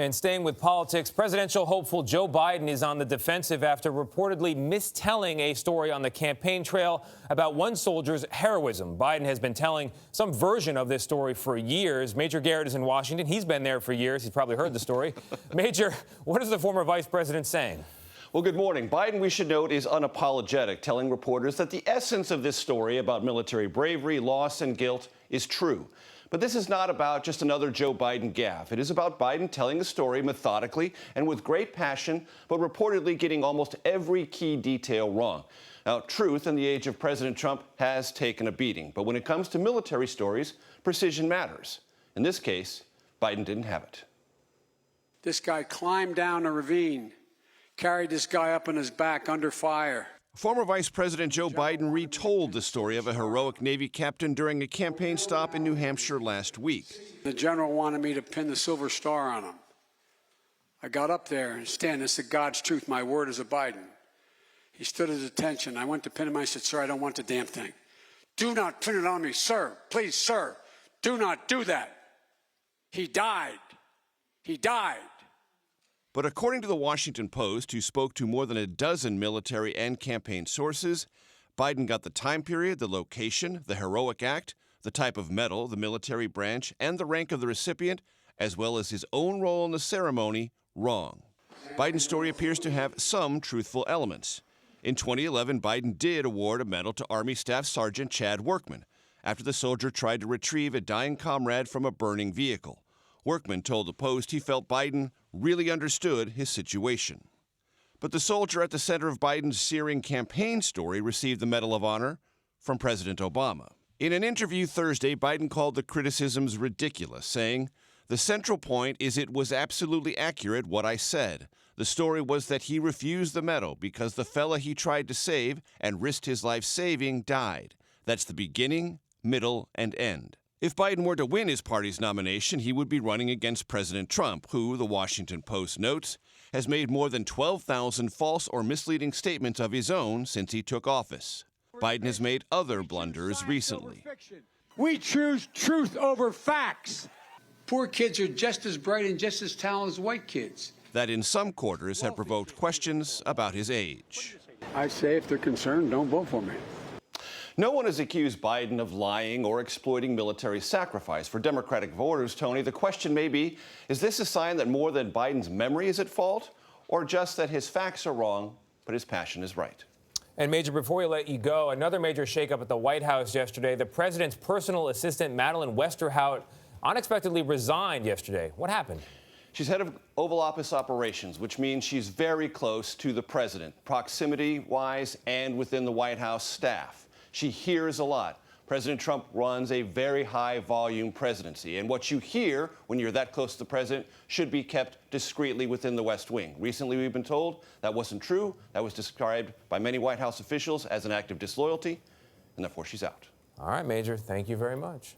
And staying with politics, presidential hopeful Joe Biden is on the defensive after reportedly mistelling a story on the campaign trail about one soldier's heroism. Biden has been telling some version of this story for years. Major Garrett is in Washington. He's been there for years. He's probably heard the story. Major, what is the former vice president saying? Well, good morning. Biden, we should note, is unapologetic, telling reporters that the essence of this story about military bravery, loss, and guilt is true. But this is not about just another Joe Biden gaffe. It is about Biden telling the story methodically and with great passion, but reportedly getting almost every key detail wrong. Now, truth in the age of President Trump has taken a beating. But when it comes to military stories, precision matters. In this case, Biden didn't have it. This guy climbed down a ravine, carried this guy up on his back under fire. Former Vice President Joe Biden retold the story of a heroic Navy captain during a campaign stop in New Hampshire last week. The general wanted me to pin the silver star on him. I got up there and stand and said, God's truth, my word is a Biden. He stood at attention. I went to pin him. I said, sir, I don't want the damn thing. Do not pin it on me, sir. Please, sir, do not do that. He died. He died. But according to the Washington Post, who spoke to more than a dozen military and campaign sources, Biden got the time period, the location, the heroic act, the type of medal, the military branch, and the rank of the recipient, as well as his own role in the ceremony, wrong. Biden's story appears to have some truthful elements. In 2011, Biden did award a medal to Army Staff Sergeant Chad Workman after the soldier tried to retrieve a dying comrade from a burning vehicle. Workman told the Post he felt Biden really understood his situation. But the soldier at the center of Biden's searing campaign story received the Medal of Honor from President Obama. In an interview Thursday, Biden called the criticisms ridiculous, saying, "The central point is it was absolutely accurate what I said. The story was that he refused the medal because the fella he tried to save and risked his life saving died. That's the beginning, middle, and end." If Biden were to win his party's nomination, he would be running against President Trump, who, the Washington Post notes, has made more than 12,000 false or misleading statements of his own since he took office. Biden has made other blunders recently. We choose truth over facts. Poor kids are just as bright and just as talented as white kids. That in some quarters have provoked questions about his age. I say if they're concerned, don't vote for me. No one has accused Biden of lying or exploiting military sacrifice. For Democratic voters, Tony, the question may be, is this a sign that more than Biden's memory is at fault, or just that his facts are wrong, but his passion is right? And Major, before we let you go, another major shakeup at the White House yesterday. The president's personal assistant, Madeleine Westerhout, unexpectedly resigned yesterday. What happened? She's head of Oval Office operations, which means she's very close to the president, proximity-wise and within the White House staff. She hears a lot. President Trump runs a very high-volume presidency, and what you hear when you're that close to the president should be kept discreetly within the West Wing. Recently, we've been told that wasn't true. That was described by many White House officials as an act of disloyalty, and therefore she's out. All right, Major, thank you very much.